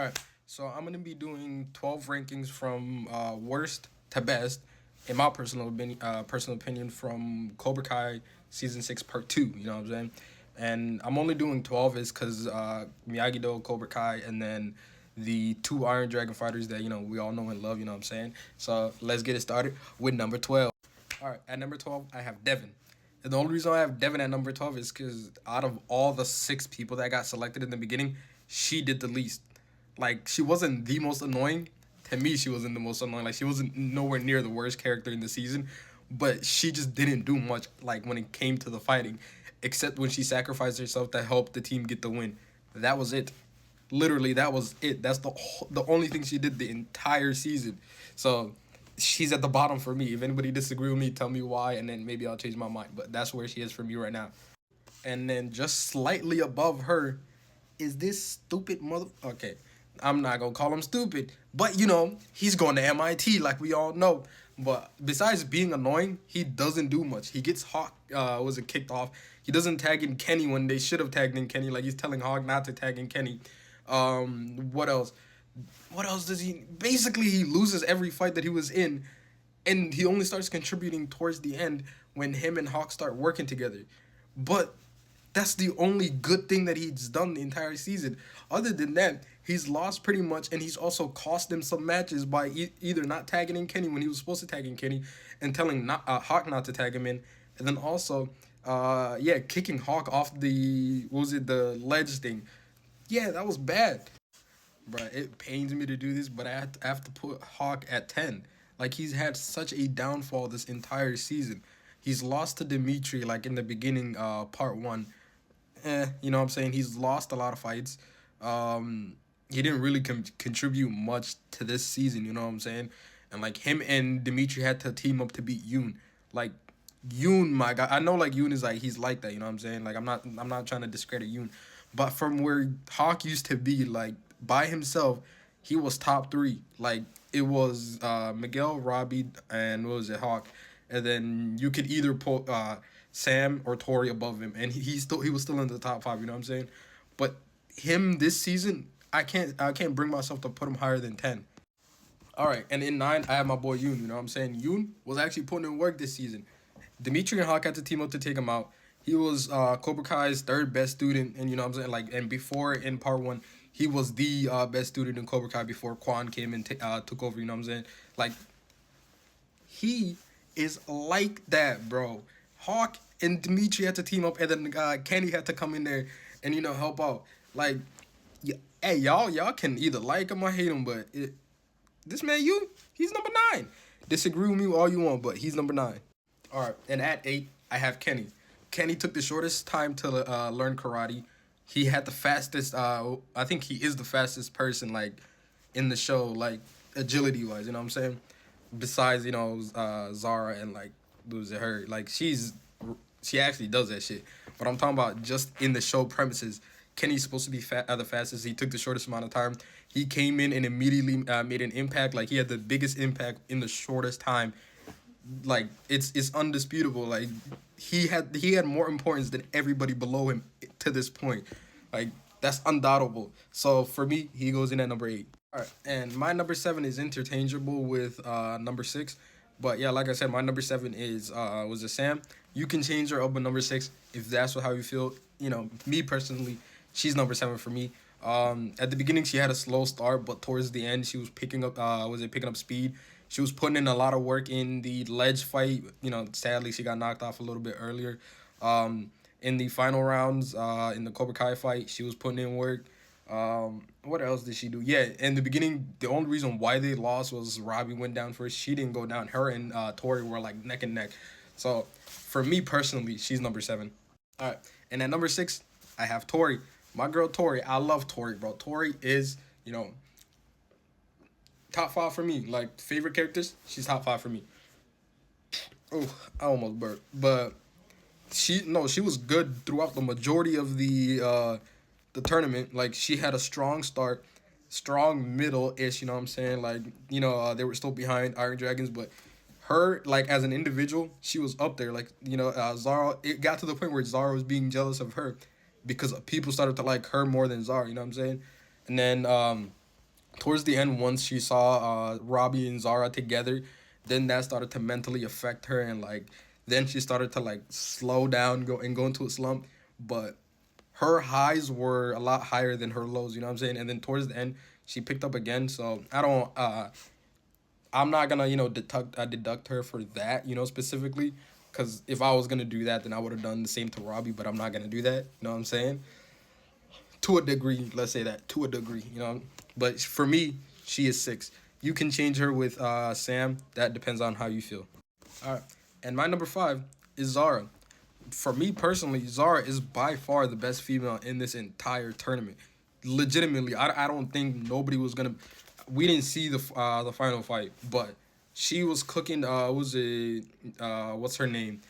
All right, so I'm gonna be doing 12 rankings from worst to best, in my personal opinion, from Cobra Kai season 6 part 2. You know what I'm saying? And I'm only doing 12 is because Miyagi Do, Cobra Kai, and then the two Iron Dragon fighters that we all know and love. You know what I'm saying? So let's get it started with number 12. All right, at number 12 I have Devin. And the only reason I have Devin at number 12 is because out of all the six people that got selected in the beginning, she did the least. Like, she wasn't the most annoying. To me, she wasn't the most annoying. Like, she wasn't nowhere near the worst character in the season, but she just didn't do much. Like, when it came to the fighting, except when she sacrificed herself to help the team get the win. That was it. Literally, that was it. That's the only thing she did the entire season. So she's at the bottom for me. If anybody disagree with me, tell me why, and then maybe I'll change my mind. But that's where she is for me right now. And then just slightly above her is this stupid mother. Okay, I'm not gonna call him stupid, but he's going to MIT like we all know. But besides being annoying, he doesn't do much. He gets Hawk was it kicked off. He doesn't tag in Kenny when they should have tagged in Kenny. Like, he's telling Hawk not to tag in Kenny. What else? What else does he? Basically, he loses every fight that he was in, and he only starts contributing towards the end when him and Hawk start working together. But that's the only good thing that he's done the entire season. Other than that, he's lost pretty much, and he's also cost him some matches by either not tagging in Kenny when he was supposed to tag in Kenny, and telling Hawk not to tag him in, and then also, kicking Hawk off the the ledge thing. Yeah, that was bad. Bruh, it pains me to do this, but I have to put Hawk at 10. Like, he's had such a downfall this entire season. He's lost to Dimitri, like, in the beginning, part one. You know what I'm saying? He's lost a lot of fights. He didn't really contribute much to this season, you know what I'm saying? And, like, him and Dimitri had to team up to beat Yoon. Like, Yoon, my God. I know, like, Yoon is, like, he's like that, you know what I'm saying? Like, I'm not trying to discredit Yoon. But from where Hawk used to be, like, by himself, he was top three. Like, it was Miguel, Robbie, and what was it, Hawk. And then you could either put Sam or Tori above him, and he was still in the top five. You know what I'm saying? But him this season, I can't bring myself to put him higher than 10. All right, and in 9, I have my boy Yoon. You know what I'm saying? Yoon was actually putting in work this season. Dimitri and Hawk had to team up to take him out. He was Cobra Kai's third best student, and you know what I'm saying? Like, and before in part one, he was the best student in Cobra Kai before Quan came and took over. You know what I'm saying? Like, he is like that, bro. Hawk and Dimitri had to team up, and then Kenny had to come in there and help out. Like, hey, y'all can either like him or hate him, but this man, he's number 9. Disagree with me all you want, but he's number 9. All right, and at 8, I have Kenny. Kenny took the shortest time to learn karate. He had the fastest. I think he is the fastest person, like, in the show, like, agility wise. You know what I'm saying? Besides, Zara and, like, lose her. Like, she actually does that shit. But I'm talking about just in the show premises. Kenny's supposed to be the fastest. He took the shortest amount of time. He came in and immediately made an impact. Like, he had the biggest impact in the shortest time. Like, it's undisputable. Like, he had more importance than everybody below him to this point. Like, that's undoubtable. So for me, he goes in at number 8. All right, and my number 7 is interchangeable with number 6, but yeah, like I said, my number 7 is was a Sam. You can change her up with number 6 if that's how you feel. Me personally, she's number 7 for me. At the beginning, she had a slow start, but towards the end, she was picking up. Picking up speed? She was putting in a lot of work in the ledge fight. Sadly, she got knocked off a little bit earlier. In the final rounds, in the Cobra Kai fight, she was putting in work. What else did she do? Yeah, in the beginning, the only reason why they lost was Robbie went down first. She didn't go down. Her and Tori were, like, neck and neck. So for me personally, she's number 7. All right, and at number 6, I have Tori. My girl Tori. I love Tori, bro. Tori is, top 5 for me. Like, favorite characters, she's top 5 for me. Oh, I almost burped. But she was good throughout the majority of the tournament. Like, she had a strong start, strong middle-ish, you know what I'm saying? Like, they were still behind Iron Dragons, but her, like, as an individual, she was up there. Like, Zara, it got to the point where Zara was being jealous of her because people started to like her more than Zara, you know what I'm saying? And then Towards the end, once she saw Robbie and Zara together, then that started to mentally affect her, and like then she started to like slow down, go into a slump. But her highs were a lot higher than her lows, you know what I'm saying? And then towards the end, she picked up again. So I'm not gonna deduct her for that, specifically, because if I was gonna do that, then I would have done the same to Robbie. But I'm not gonna do that. You know what I'm saying? To a degree, let's say that, to a degree, But for me, she is 6. You can change her with Sam. That depends on how you feel. All right, and my number 5 is Zara. For me personally, Zara is by far the best female in this entire tournament. Legitimately, I don't think nobody was gonna. We didn't see the final fight, but she was cooking. Was it what's her name?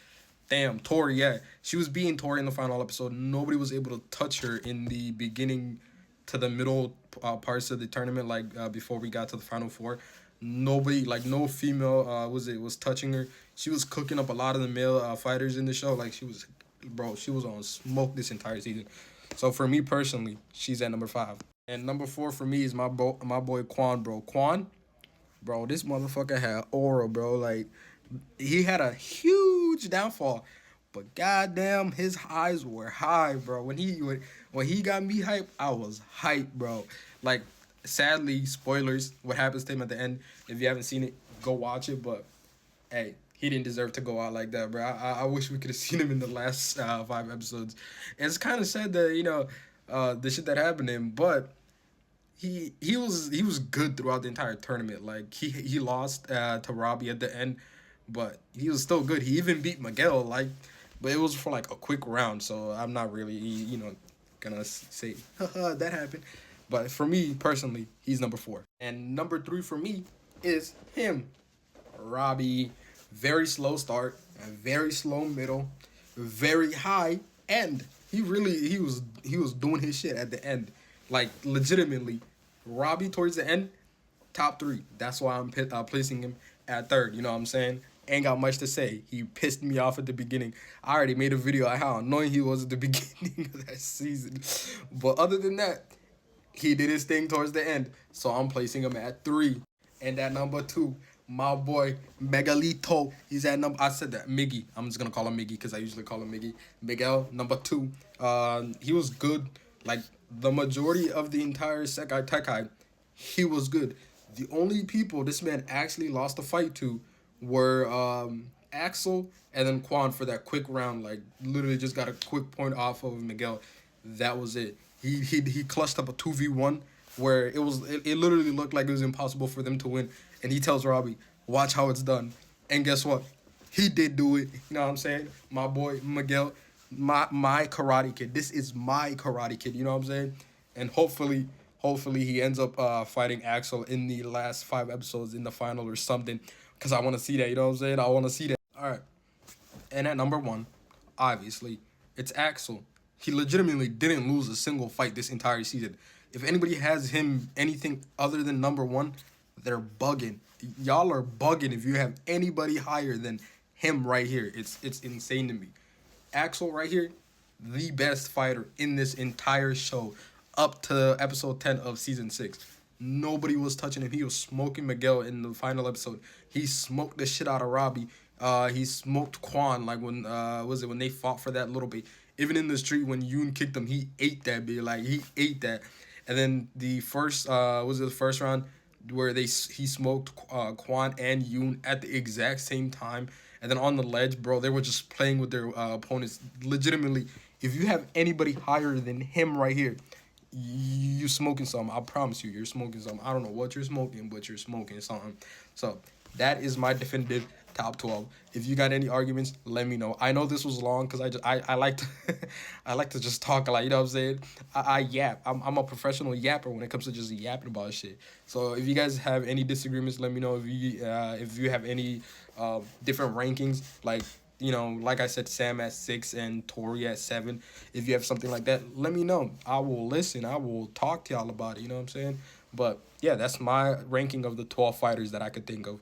Damn, Tori. Yeah, she was being Tori in the final episode. Nobody was able to touch her in the beginning to the middle parts of the tournament. Like before we got to the final four, nobody, like no female was touching her. She was cooking up a lot of the male fighters in the show. Like she was on smoke this entire season. So for me personally, she's at number 5. And number 4 for me is my boy Quan, bro. Quan, bro, this motherfucker had aura, bro. Like he had a huge downfall, but goddamn, his highs were high, bro. When he got me hype, I was hype, bro. Like, sadly, spoilers. What happens to him at the end? If you haven't seen it, go watch it. But hey, he didn't deserve to go out like that, bro. I wish we could have seen him in the last 5 episodes. And it's kind of sad that the shit that happened to him, but he was good throughout the entire tournament. Like he lost to Robbie at the end, but he was still good. He even beat Miguel, like, but it was for like a quick round. So I'm not really gonna say that happened. But for me personally, he's number 4, and number 3 for me is him, Robbie. Very slow start, a very slow middle, very high end. He was doing his shit at the end, like legitimately. Robbie towards the end, top 3. That's why I'm placing him at 3rd. You know what I'm saying? Ain't got much to say. He pissed me off at the beginning. I already made a video on how annoying he was at the beginning of that season. But other than that, he did his thing towards the end. So I'm placing him at 3. And at number 2, my boy Megalito. He's at number. I said that Miggy. I'm just gonna call him Miggy because I usually call him Miggy. Miguel, number 2. He was good. Like the majority of the entire Sekai Tekai, he was good. The only people this man actually lost a fight to were Axel and then Quan for that quick round. Like literally just got a quick point off of Miguel. That was it. He clutched up a 2v1 where it literally looked like it was impossible for them to win. And he tells Robbie, watch how it's done. And guess what? He did do it. You know what I'm saying? My boy Miguel, my Karate Kid. This is my Karate Kid. You know what I'm saying? And hopefully he ends up fighting Axel in the last 5 episodes in the final or something. Because I want to see that. You know what I'm saying? I want to see that. All right. And at number 1, obviously, it's Axel. He legitimately didn't lose a single fight this entire season. If anybody has him anything other than number 1, they're bugging. Y'all are bugging if you have anybody higher than him right here. It's insane to me. Axel right here, the best fighter in this entire show up to episode 10 of season 6. Nobody was touching him. He was smoking Miguel in the final episode. He smoked the shit out of Robbie. He smoked Quan, like when when they fought for that little bit. Even in the street when Yoon kicked him, he ate that bit. Like he ate that. And then the first the first round where he smoked Quan and Yoon at the exact same time. And then on the ledge, bro, they were just playing with their opponents. Legitimately, if you have anybody higher than him right here, you smoking something. I promise you, you're smoking something. I don't know what you're smoking, but you're smoking something. So that is my definitive top 12. If you got any arguments, let me know. I know this was long because I like to I like to just talk a lot. You know what I'm saying? I yap. I'm a professional yapper when it comes to just yapping about shit. So if you guys have any disagreements, let me know. If you have any different rankings, like like I said, Sam at 6 and Tori at 7. If you have something like that, let me know. I will listen. I will talk to y'all about it. You know what I'm saying? But yeah, that's my ranking of the 12 fighters that I could think of.